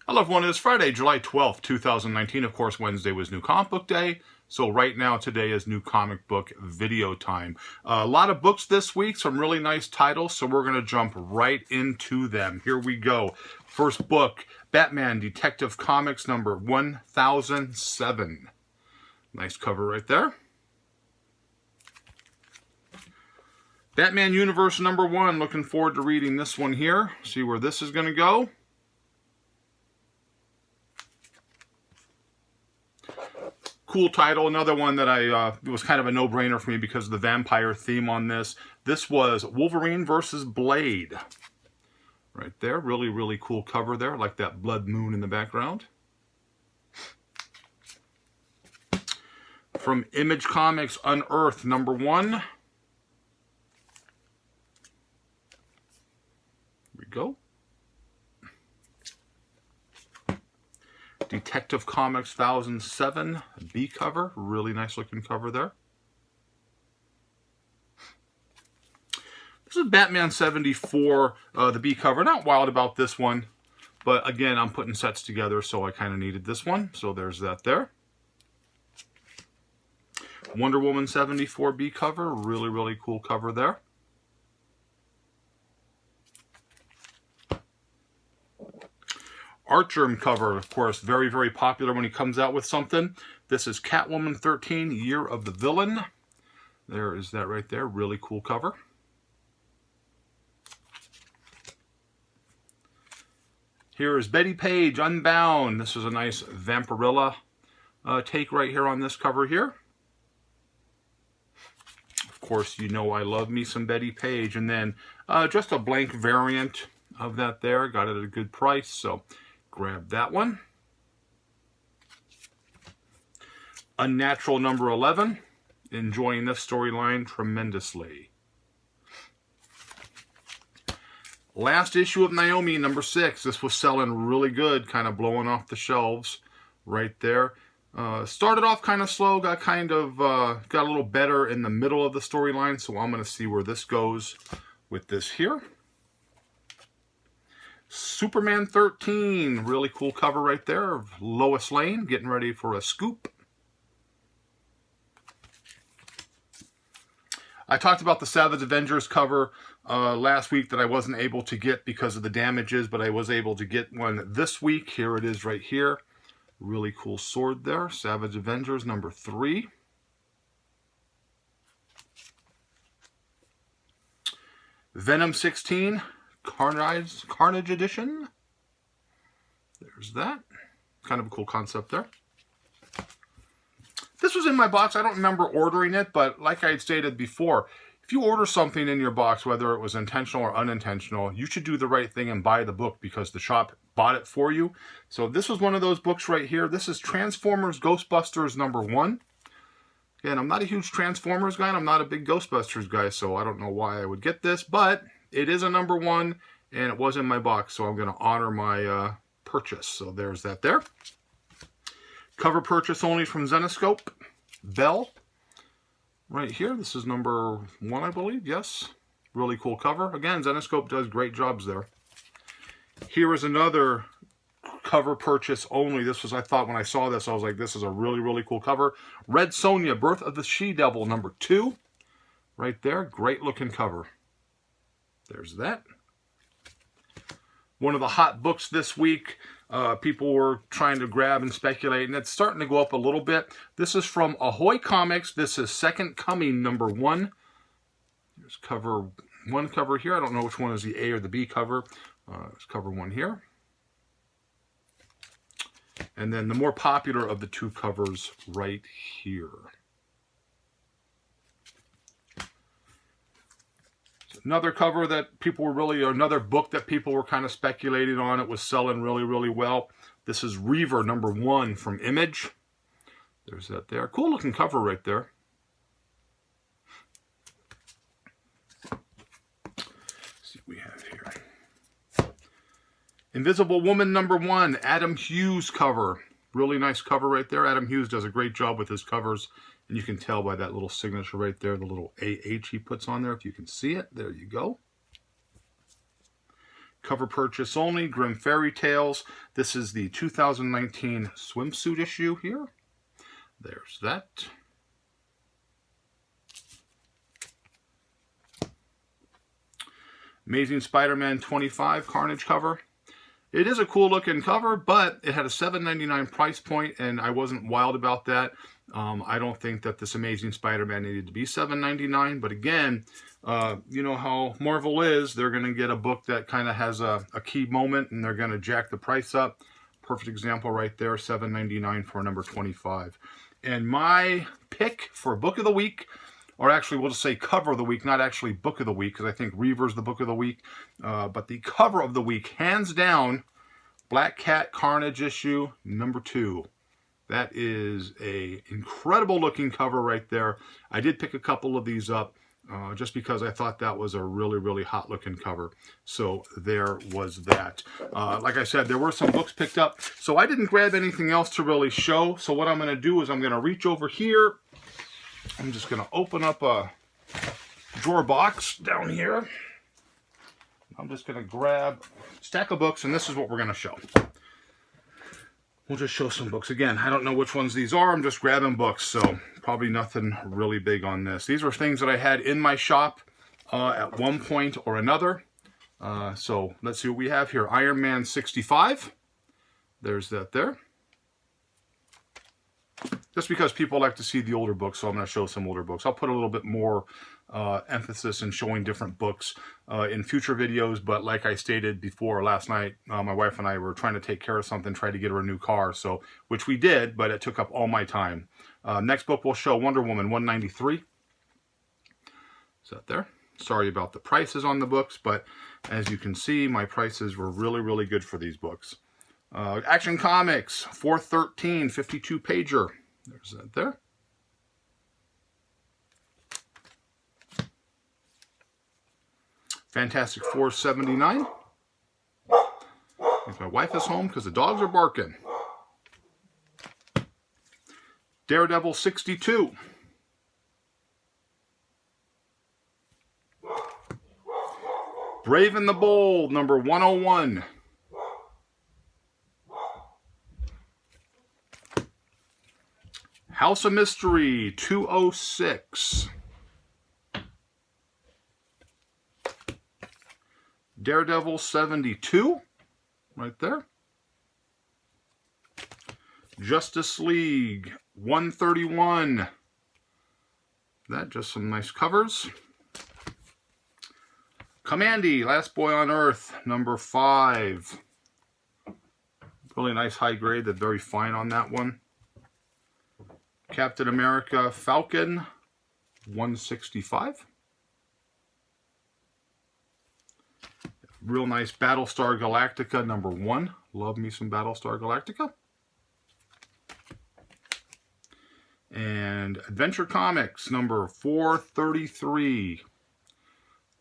Hello everyone, it is Friday, July 12th, 2019. Of course, Wednesday was New Comic Book Day. So right now, today is New Comic Book Video Time. A lot of books this week, some really nice titles, so we're going to jump right into them. Here we go. First book, Batman Detective Comics number 1007. Nice cover right there. Batman Universe number 1. Looking forward to reading this one here. See where this is going to go. Cool title. Another one that it was kind of a no-brainer for me because of the vampire theme on this. This was Wolverine versus Blade. Right there. Really, really cool cover there. Like that blood moon in the background. From Image Comics, Unearthed number 1. Here we go. Detective Comics 1007 B cover. Really nice looking cover there. This is Batman 74, the B cover. Not wild about this one, but again, I'm putting sets together, so I kind of needed this one. So there's that there. Wonder Woman 74 B cover. Really, really cool cover there. Archer cover, of course, very, very popular when he comes out with something. This is Catwoman 13, Year of the Villain. There is that right there. Really cool cover. Here is Betty Page, Unbound. This is a nice Vampirilla take right here on this cover here. Of course, you know I love me some Betty Page. And then just a blank variant of that there. Got it at a good price, so grab that one. Unnatural number 11. Enjoying this storyline tremendously. Last issue of Naomi number 6. This was selling really good, kind of blowing off the shelves right there. Started off kind of slow, got a little better in the middle of the storyline, so I'm going to see where this goes with this here. Superman 13, really cool cover right there of Lois Lane getting ready for a scoop. I talked about the Savage Avengers cover last week that I wasn't able to get because of the damages, but I was able to get one this week. Here it is right here. Really cool sword there. Savage Avengers number 3. Venom 16. Carnage edition. There's that. Kind of a cool concept there. This was in my box. I don't remember ordering it, but like I had stated before, if you order something in your box, whether it was intentional or unintentional, you should do the right thing and buy the book because the shop bought it for you. So this was one of those books right here. This is Transformers Ghostbusters number 1. Again, I'm not a huge Transformers guy, and I'm not a big Ghostbusters guy, so I don't know why I would get this, but it is a number 1, and it was in my box, so I'm going to honor my purchase. So there's that there. Cover purchase only from Zenescope. Bell. Right here. This is number 1, I believe. Yes. Really cool cover. Again, Zenescope does great jobs there. Here is another cover purchase only. This was, I thought when I saw this, I was like, this is a really, really cool cover. Red Sonja, Birth of the She-Devil, number 2. Right there. Great looking cover. There's that. One of the hot books this week. People were trying to grab and speculate, and it's starting to go up a little bit. This is from Ahoy Comics. This is Second Coming number 1. There's cover 1 cover here. I don't know which one is the A or the B cover. There's cover 1 here. And then the more popular of the 2 covers right here. Another cover that people were really, or another book that people were kind of speculating on. It was selling really, really well. This is Reaver number 1 from Image. There's that there. Cool looking cover right there. Let's see what we have here. Invisible Woman number 1, Adam Hughes cover. Really nice cover right there. Adam Hughes does a great job with his covers. And you can tell by that little signature right there, the little AH he puts on there, if you can see it. There you go. Cover purchase only, Grimm Fairy Tales. This is the 2019 swimsuit issue here. There's that. Amazing Spider-Man 25 Carnage cover. It is a cool looking cover, but it had a $7.99 price point, and I wasn't wild about that. I don't think that this Amazing Spider-Man needed to be $7.99, but again, you know how Marvel is. They're going to get a book that kind of has a key moment, and they're going to jack the price up. Perfect example right there, $7.99 for number 25. And my pick for Book of the Week, or actually we'll just say cover of the week, not actually book of the week, because I think Reaver's the book of the week. But the cover of the week, hands down, Black Cat Carnage issue number 2. That is a incredible looking cover right there. I did pick a couple of these up just because I thought that was a really, really hot looking cover. So there was that. Like I said, there were some books picked up. So I didn't grab anything else to really show. So what I'm going to do is I'm going to reach over here. I'm just going to open up a drawer box down here. I'm just going to grab a stack of books, and this is what we're going to show. We'll just show some books. Again, I don't know which ones these are. I'm just grabbing books, so probably nothing really big on this. These are things that I had in my shop at one point or another. So let's see what we have here. Iron Man 65. There's that there. Just because people like to see the older books, so I'm going to show some older books. I'll put a little bit more emphasis in showing different books in future videos, but like I stated before last night, my wife and I were trying to take care of something, try to get her a new car, so which we did, but it took up all my time. Next book we'll show Wonder Woman 193. Is that there? Sorry about the prices on the books, but as you can see, my prices were really, really good for these books. Action Comics 413 52 pager. There's that there. Fantastic Four 79. If my wife is home because the dogs are barking. Daredevil 62. Brave and the Bold number 101. House of Mystery 206. Daredevil 72, right there. Justice League 131. That, just some nice covers. Commandy, Last Boy on Earth, number 5. Really nice high grade, they're very fine on that one. Captain America Falcon 165. Real nice Battlestar Galactica number 1. Love me some Battlestar Galactica. And Adventure Comics number 433.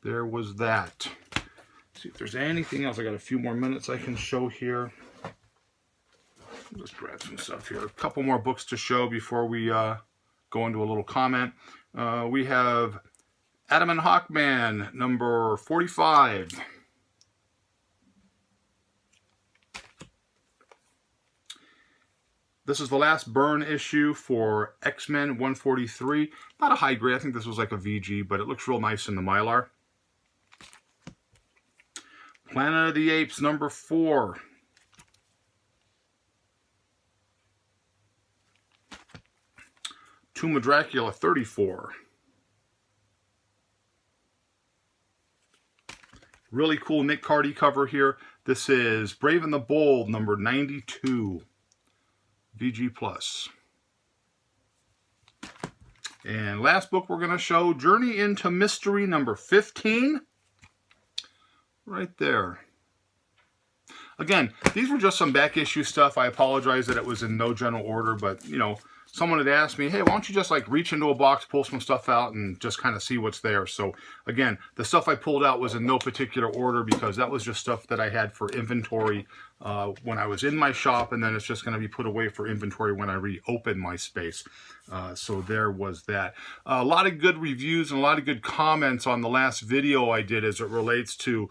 There was that. Let's see if there's anything else. I got a few more minutes I can show here. Let's grab some stuff here. A couple more books to show before we go into a little comment. We have Adam and Hawkman, number 45. This is the last burn issue for X-Men 143. Not a high grade. I think this was like a VG, but it looks real nice in the Mylar. Planet of the Apes, number 4. Tomb of Dracula 34. Really cool Nick Cardy cover here. This is Brave and the Bold number 92. VG+. And last book we're going to show, Journey into Mystery number 15. Right there. Again, these were just some back issue stuff. I apologize that it was in no general order, but you know, someone had asked me, hey, why don't you just like reach into a box, pull some stuff out, and just kind of see what's there. So again, the stuff I pulled out was in no particular order because that was just stuff that I had for inventory when I was in my shop, and then it's just going to be put away for inventory when I reopen my space. So there was that. A lot of good reviews and a lot of good comments on the last video I did as it relates to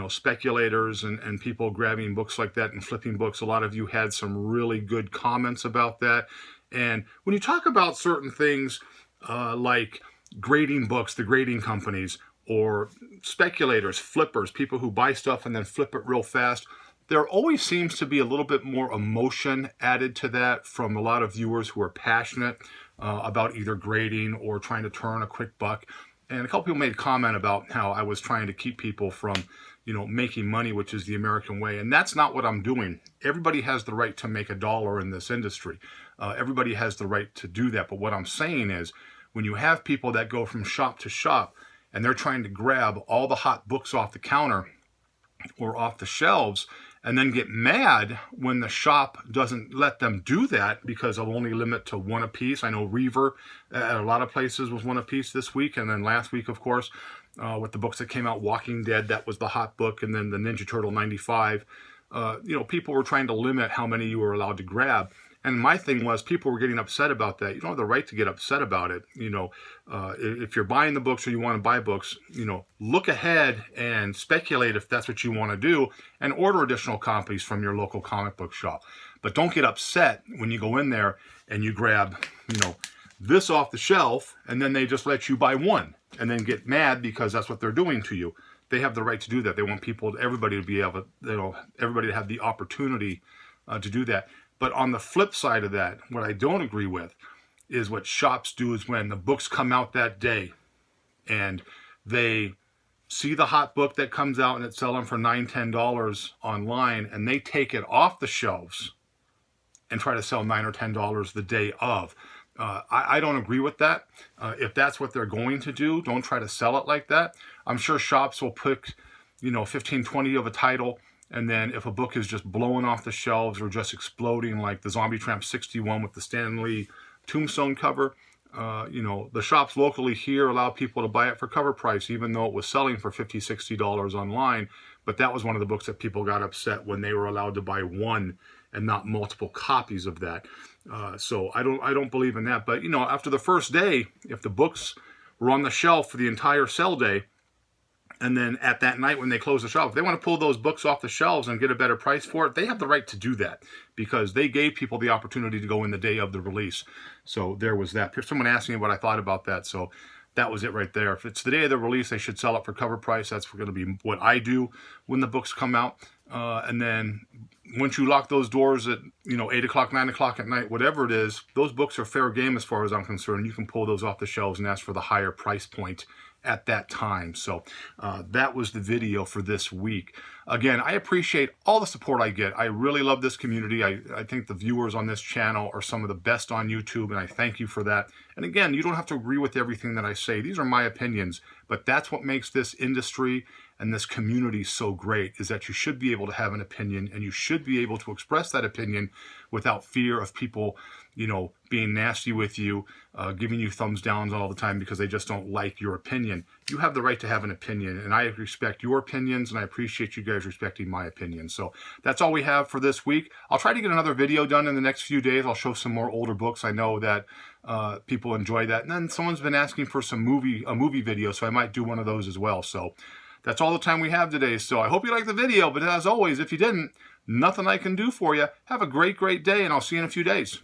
speculators and people grabbing books like that and flipping books. A lot of you had some really good comments about that. And when you talk about certain things like grading books, the grading companies, or speculators, flippers, people who buy stuff and then flip it real fast, there always seems to be a little bit more emotion added to that from a lot of viewers who are passionate about either grading or trying to turn a quick buck. And a couple people made a comment about how I was trying to keep people from, making money, which is the American way. And that's not what I'm doing. Everybody has the right to make a dollar in this industry. Everybody has the right to do that. But what I'm saying is, when you have people that go from shop to shop and they're trying to grab all the hot books off the counter or off the shelves, and then get mad when the shop doesn't let them do that because they'll only limit to one a piece. I know Reaver at a lot of places was one a piece this week, and then last week, of course, with the books that came out, Walking Dead, that was the hot book, and then the Ninja Turtle 95. People were trying to limit how many you were allowed to grab. And my thing was, people were getting upset about that. You don't have the right to get upset about it. If you're buying the books or you want to buy books, look ahead and speculate if that's what you want to do and order additional copies from your local comic book shop. But don't get upset when you go in there and you grab, this off the shelf and then they just let you buy one and then get mad because that's what they're doing to you. They have the right to do that. They want everybody to be able to, everybody to have the opportunity to do that. But on the flip side of that, what I don't agree with is what shops do is when the books come out that day and they see the hot book that comes out and it's selling for $9, $10 online, and they take it off the shelves and try to sell $9 or $10 the day of. I don't agree with that. If that's what they're going to do, don't try to sell it like that. I'm sure shops will pick, 15, 20 of a title. And then if a book is just blowing off the shelves or just exploding, like the Zombie Tramp 61 with the Stan Lee Tombstone cover, the shops locally here allow people to buy it for cover price, even though it was selling for $50, $60 online. But that was one of the books that people got upset when they were allowed to buy one and not multiple copies of that. So I don't believe in that. But, after the first day, if the books were on the shelf for the entire sell day, and then at that night when they close the shop, if they want to pull those books off the shelves and get a better price for it, they have the right to do that because they gave people the opportunity to go in the day of the release. So there was that. Someone asked me what I thought about that, so that was it right there. If it's the day of the release, they should sell it for cover price. That's going to be what I do when the books come out. And then once you lock those doors at 8 o'clock, 9 o'clock at night, whatever it is, those books are fair game as far as I'm concerned. You can pull those off the shelves and ask for the higher price point at that time. So that was the video for this week. Again, I appreciate all the support I get. I really love this community. I think the viewers on this channel are some of the best on YouTube, and I thank you for that. And again, you don't have to agree with everything that I say. These are my opinions, but that's what makes this industry and this community so great, is that you should be able to have an opinion, and you should be able to express that opinion without fear of people, being nasty with you, giving you thumbs downs all the time because they just don't like your opinion. You have the right to have an opinion, and I respect your opinions, and I appreciate you guys respecting my opinion. So that's all we have for this week. I'll try to get another video done in the next few days. I'll show some more older books. I know that people enjoy that. And then someone's been asking for a movie video, so I might do one of those as well. So that's all the time we have today. So I hope you liked the video, but as always, if you didn't, nothing I can do for you. Have a great, great day, and I'll see you in a few days.